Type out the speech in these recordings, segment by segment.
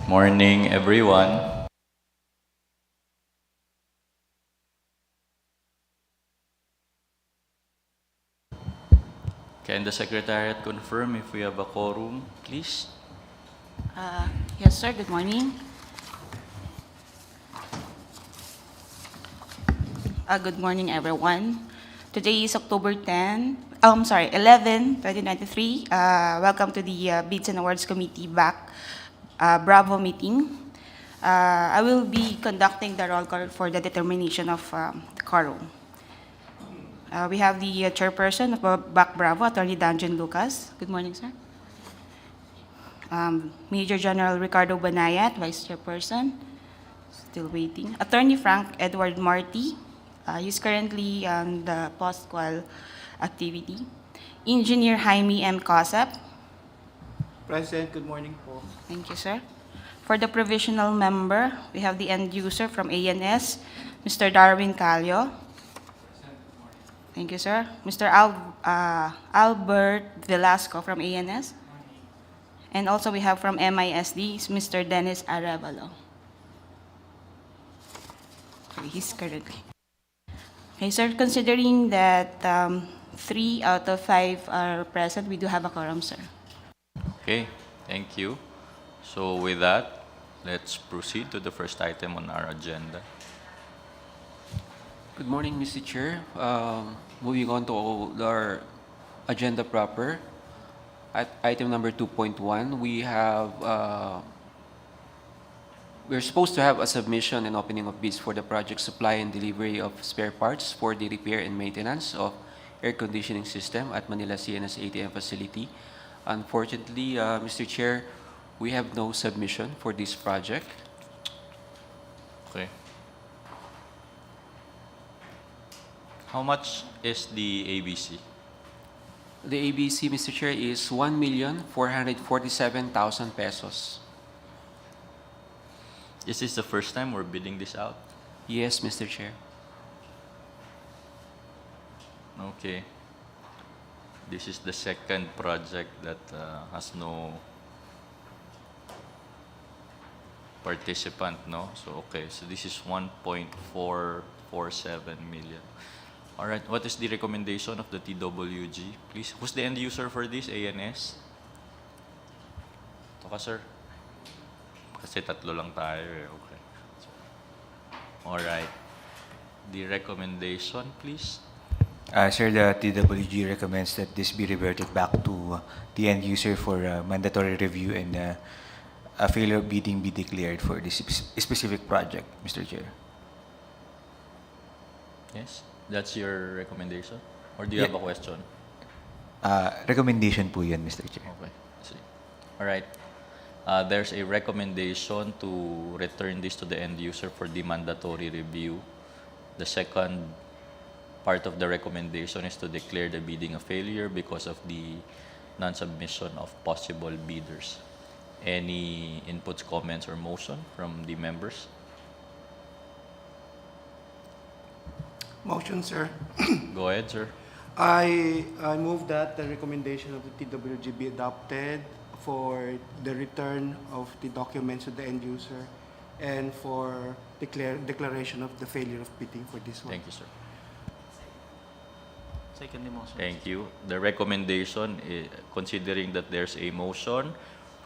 Morning, everyone. Can the Secretariat confirm if we have a quorum, please? Yes, sir. Good morning. Good morning, everyone. Today is October 11, 2023. Welcome to the Bids and Awards Committee BAC Bravo meeting. I will be conducting the roll call for the determination of quorum. We have the chairperson of BAC Bravo, Attorney Danjon Lucas. Good morning, sir. Major General Ricardo Banayat, Vice Chairperson. Still waiting. Attorney Frank Edward Marty. He's currently on the post-qual activity. Engineer Jaime M. Cosap. President, good morning po. Thank you, sir. For the provisional member, we have the end user from ANS, Mr. Darwin Calio. Thank you, sir. Mr. Albert Velasco from ANS. And also we have from MISD, Mr. Dennis Arevalo. Okay, he's currently. Okay, sir, considering that 3 out of 5 are present, we do have a quorum, sir. Okay, thank you. So with that, let's proceed to the first item on our agenda. Good morning, Mr. Chair. Moving on to our agenda proper. At item number 2.1, we're supposed to have a submission and opening of bids for the project supply and delivery of spare parts for the repair and maintenance of air conditioning system at Manila CNS ATM facility. Unfortunately, Mr. Chair, we have no submission for this project. Okay. How much is the ABC? The ABC, Mr. Chair, is 1,447,000 pesos. Is this the first time we're bidding this out? Yes, Mr. Chair. Okay. This is the second project that has no participant, no? So, okay. So, this is 1.447 million. All right. What is the recommendation of the TWG? Please. Who's the end user for this? ANS? Ito ka, sir. Kasi tatlo lang tayo eh. Okay. All right. The recommendation, please. Sir, the TWG recommends that this be reverted back to the end user for mandatory review and a failure of bidding be declared for this specific project, Mr. Chair. Yes? That's your recommendation? Or do you Yeah. have a question? Recommendation po yan, Mr. Chair. Okay. See. All right. There's a recommendation to return this to the end user for the mandatory review. The second part of the recommendation is to declare the bidding a failure because of the non-submission of possible bidders. Any inputs, comments, or motion from the members? Motion, sir. Go ahead, sir. I move that the recommendation of the TWG be adopted for the return of the documents to the end user and for declaration of the failure of bidding for this one. Thank you, sir. Second motion. Thank you. The recommendation, considering that there's a motion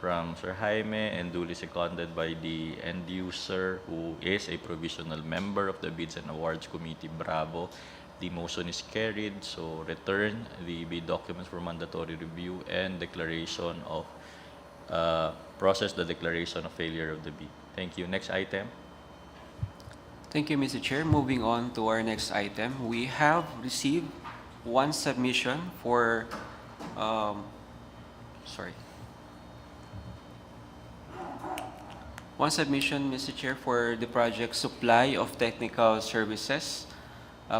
from Sir Jaime and duly seconded by the end user who is a provisional member of the Bids and Awards Committee, Bravo, the motion is carried. So return the bid documents for mandatory review and declaration of, process the declaration of failure of the bid. Thank you. Next item. Thank you, Mr. Chair. Moving on to our next item, we have received one submission for, one submission, Mr. Chair, for the project supply of technical services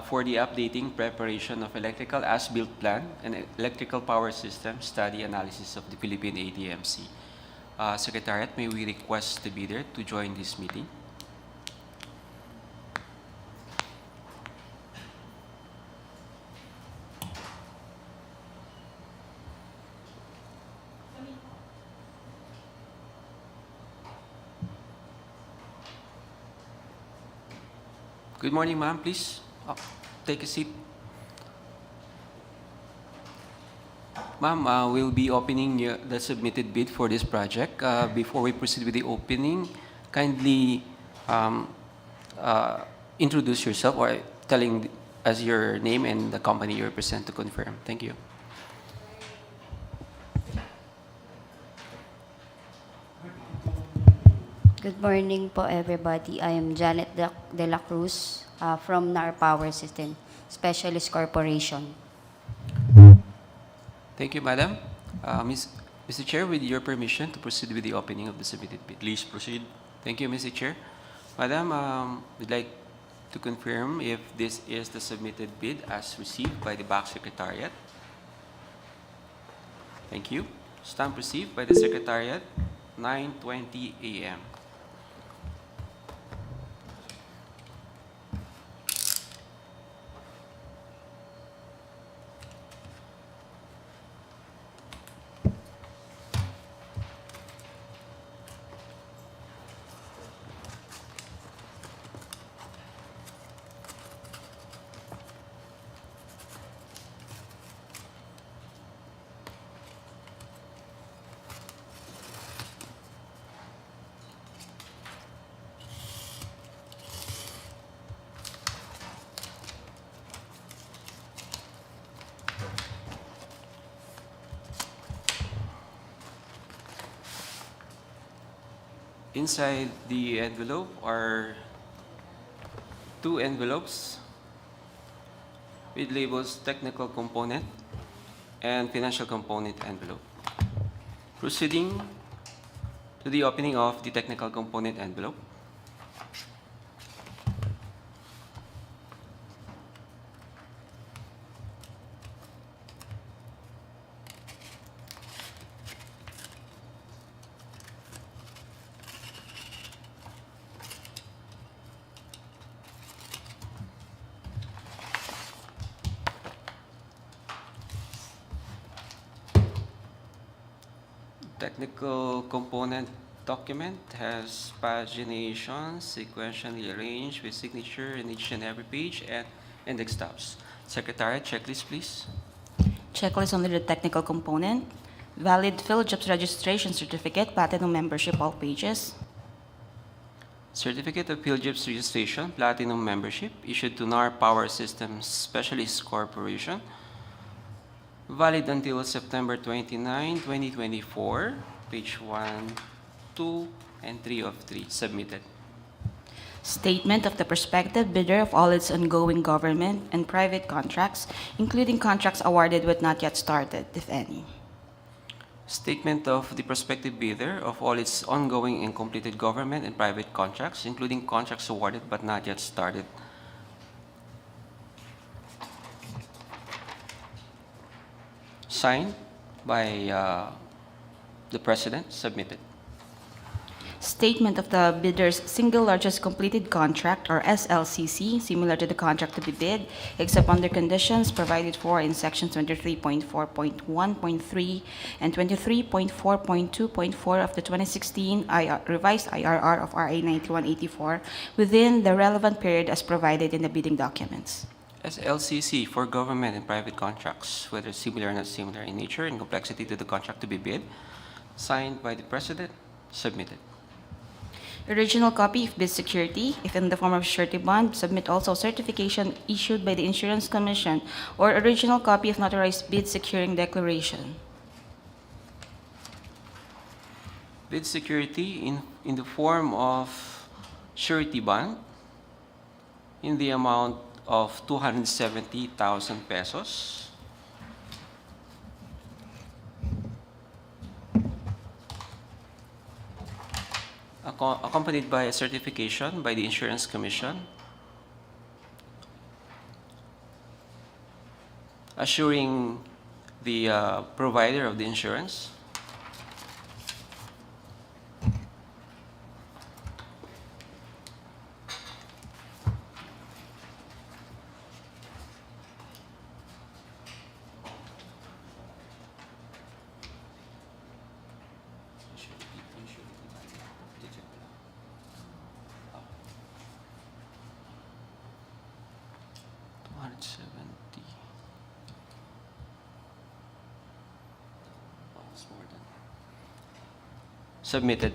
for the updating preparation of electrical as-built plan and electrical power system study analysis of the Philippine ATMC. Secretariat, may we request the bidder to join this meeting? Good morning, ma'am. Please take a seat. Ma'am, we'll be opening the submitted bid for this project. Before we proceed with the opening, kindly introduce yourself or telling us your name and the company you represent to confirm. Thank you. Good morning po everybody. I am Janet De La Cruz from NAR Power System Specialist Corporation. Thank you, madam. Mr. Chair, with your permission to proceed with the opening of the submitted bid. Please proceed. Thank you, Mr. Chair. Madam, we'd like to confirm if this is the submitted bid as received by the BAC Secretariat. Thank you. Stamp received by the Secretariat, 9:20 a.m. Inside the envelope are two envelopes with labels technical component and financial component envelope. Proceeding to the opening of the technical component envelope. Technical component document has pagination sequentially arranged with signature in each and every page and index tabs. Secretariat, checklist, please. Checklist under the technical component. Valid PhilJobs registration certificate, platinum membership, all pages. Certificate of PhilJobs registration, platinum membership, issued to NAR Power Systems Specialist Corporation, valid until September 29, 2024, page 1, 2, and 3 of 3, submitted. Statement of the prospective bidder of all its ongoing government and private contracts, including contracts awarded but not yet started, if any. Statement of the prospective bidder of all its ongoing and completed government and private contracts, including contracts awarded but not yet started. Signed by the President, submitted. Statement of the bidder's single largest completed contract, or SLCC, similar to the contract to be bid, except under conditions provided for in Section 23.4.1.3 and 23.4.2.4 of the 2016 revised IRR of RA 9184 within the relevant period as provided in the bidding documents. SLCC for government and private contracts, whether similar or not similar in nature and complexity to the contract to be bid, signed by the President, submitted. Original copy of bid security, if in the form of surety bond, submit also certification issued by the Insurance Commission or original copy of notarized bid securing declaration. Bid security in the form of surety bond in the amount of 270,000 pesos. Accompanied by a certification by the Insurance Commission assuring the provider of the insurance 170. Oh, it's more than. Submitted.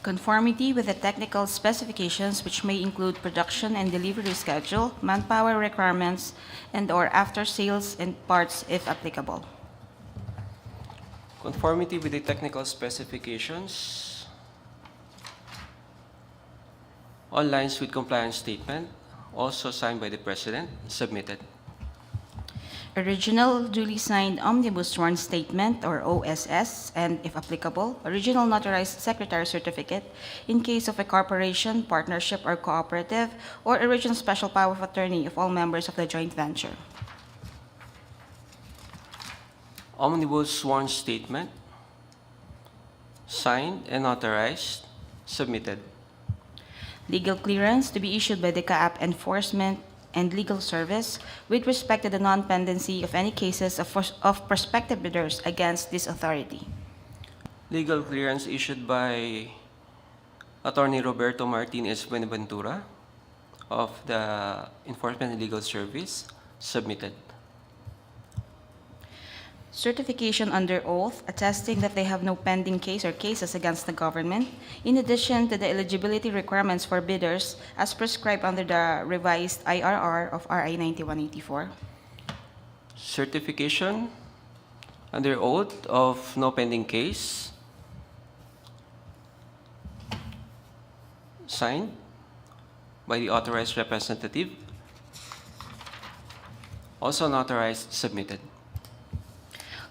Conformity with the technical specifications which may include production and delivery schedule, manpower requirements, and/or after-sales and parts if applicable. Conformity with the technical specifications. All lines with compliance statement, also signed by the President, submitted. Original duly signed omnibus sworn statement or OSS, and if applicable, original notarized secretary certificate in case of a corporation, partnership, or cooperative, or original special power of attorney of all members of the joint venture. Omnibus sworn statement, signed and authorized, submitted. Legal clearance to be issued by the CAAP Enforcement and Legal Service with respect to the non-pendency of any cases of prospective bidders against this authority. Legal clearance issued by Attorney Roberto Martinez Buenaventura of the Enforcement and Legal Service, submitted. Certification under oath attesting that they have no pending case or cases against the government, in addition to the eligibility requirements for bidders as prescribed under the revised IRR of RI 9184. Certification under oath of no pending case, signed by the authorized representative, also notarized, submitted.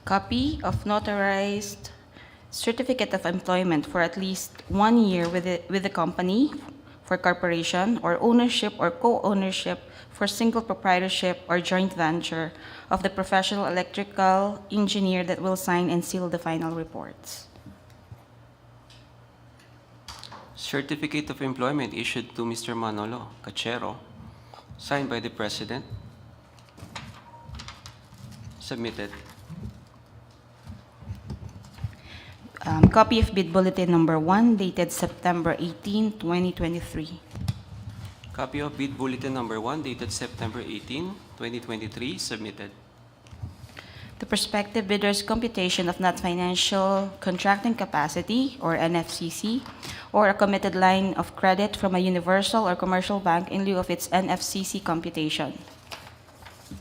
Copy of notarized certificate of employment for at least 1 year with the company for corporation or ownership or co-ownership for single proprietorship or joint venture of the professional electrical engineer that will sign and seal the final reports. Certificate of employment issued to Mr. Manolo Cachero, signed by the President, submitted. Copy of bid bulletin number 1 dated September 18, 2023. Copy of bid bulletin number 1 dated September 18, 2023, submitted. The prospective bidder's computation of net financial contracting capacity, or NFCC, or a committed line of credit from a universal or commercial bank in lieu of its NFCC computation.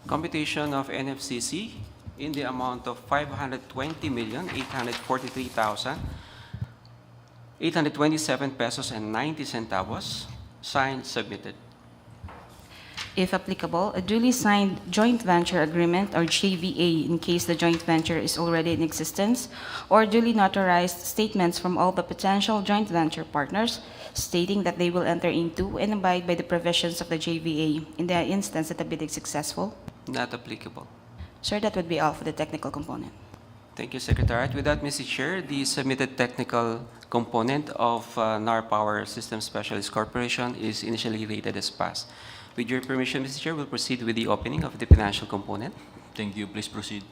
Computation of NFCC in the amount of 520,843,827 pesos and 90 centavos, signed, submitted. If applicable, a duly signed joint venture agreement or JVA in case the joint venture is already in existence, or duly notarized statements from all the potential joint venture partners stating that they will enter into and abide by the provisions of the JVA in the instance that the bid is successful. Not applicable. Sir, that would be all for the technical component. Thank you, Secretariat. With that, Mr. Chair, the submitted technical component of NAR Power System Specialist Corporation is initially rated as passed. With your permission, Mr. Chair, we'll proceed with the opening of the financial component. Thank you. Please proceed.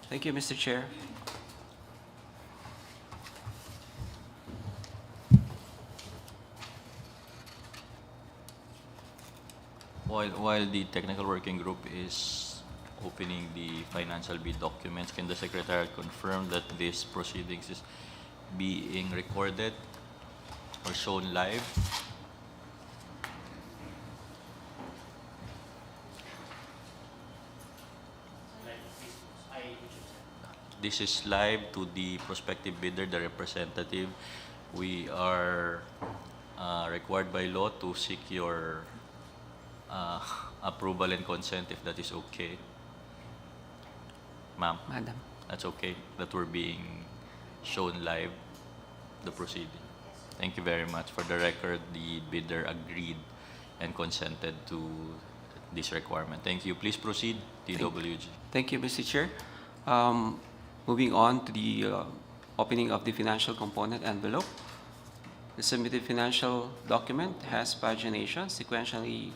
Thank you, Mr. Chair. While the technical working group is opening the financial bid documents, can the Secretary confirm that this proceedings is being recorded or shown live? This is live to the prospective bidder, the representative. We are required by law to seek your approval and consent if that is okay. Ma'am, Madam. that's okay that we're being shown live the proceeding. Thank you very much. For the record, the bidder agreed and consented to this requirement. Thank you. Please proceed, TWG. Thank you, Mr. Chair. Moving on to the opening of the financial component envelope. The submitted financial document has pagination sequentially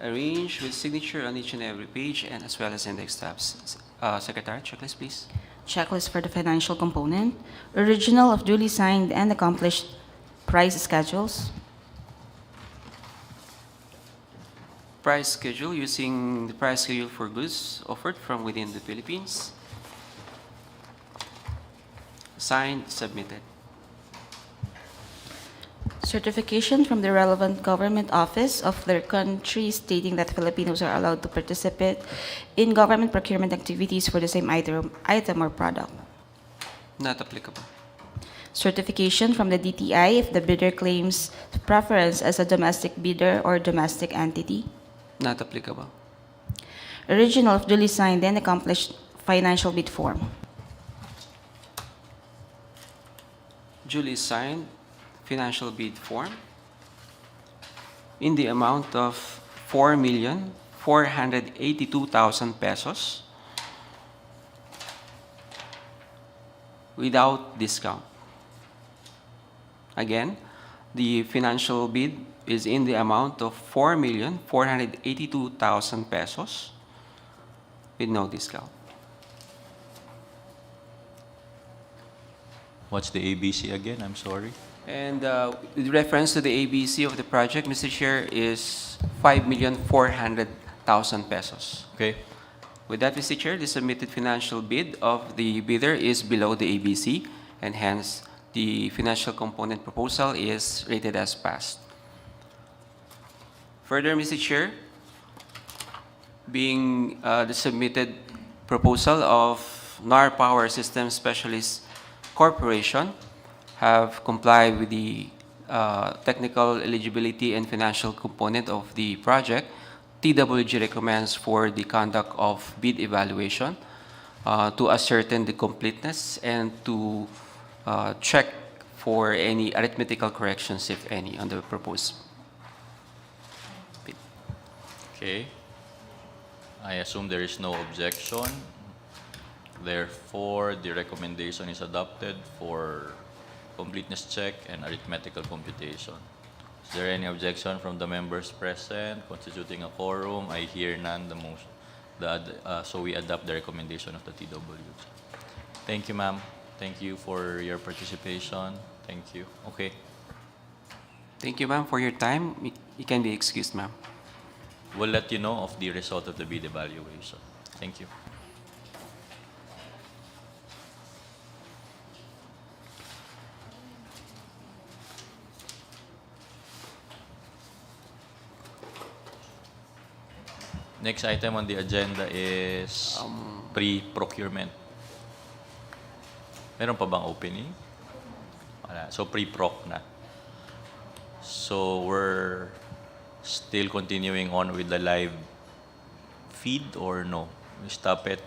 arranged with signature on each and every page and as well as index tabs. Secretary, checklist, please. Checklist for the financial component. Original of duly signed and accomplished price schedules. price schedule using the price schedule for goods offered from within the Philippines. Signed, submitted. Certification from the relevant government office of their country stating that Filipinos are allowed to participate in government procurement activities for the same item or product. Not applicable. Certification from the DTI if the bidder claims preference as a domestic bidder or domestic entity. Not applicable. Original of duly signed and accomplished financial bid form. Duly signed financial bid form in the amount of 4,482,000 pesos without discount. Again, the financial bid is in the amount of 4,482,000 pesos with no discount. What's the ABC again? I'm sorry. And with reference to the ABC of the project, Mr. Chair, is 5,400,000 pesos. Okay. With that, Mr. Chair, the submitted financial bid of the bidder is below the ABC, and hence the financial component proposal is rated as passed. Further, Mr. Chair, being the submitted proposal of NAR Power System Specialist Corporation have complied with the technical eligibility and financial component of the project, TWG recommends for the conduct of bid evaluation to ascertain the completeness and to check for any arithmetical corrections, if any, on the proposed bid. Okay. I assume there is no objection. Therefore, the recommendation is adopted for completeness check and arithmetical computation. Is there any objection from the members present constituting a quorum? I hear none. So we adopt the recommendation of the TWG. Thank you, ma'am. Thank you for your participation. Thank you. Okay. Thank you, ma'am, for your time. You can be excused, ma'am. We'll let you know of the result of the bid evaluation. Thank you. Next item on the agenda is pre-procurement. Meron pa bang opening? Wala. So pre-proc na. So we're still continuing on with the live feed or no? We stop it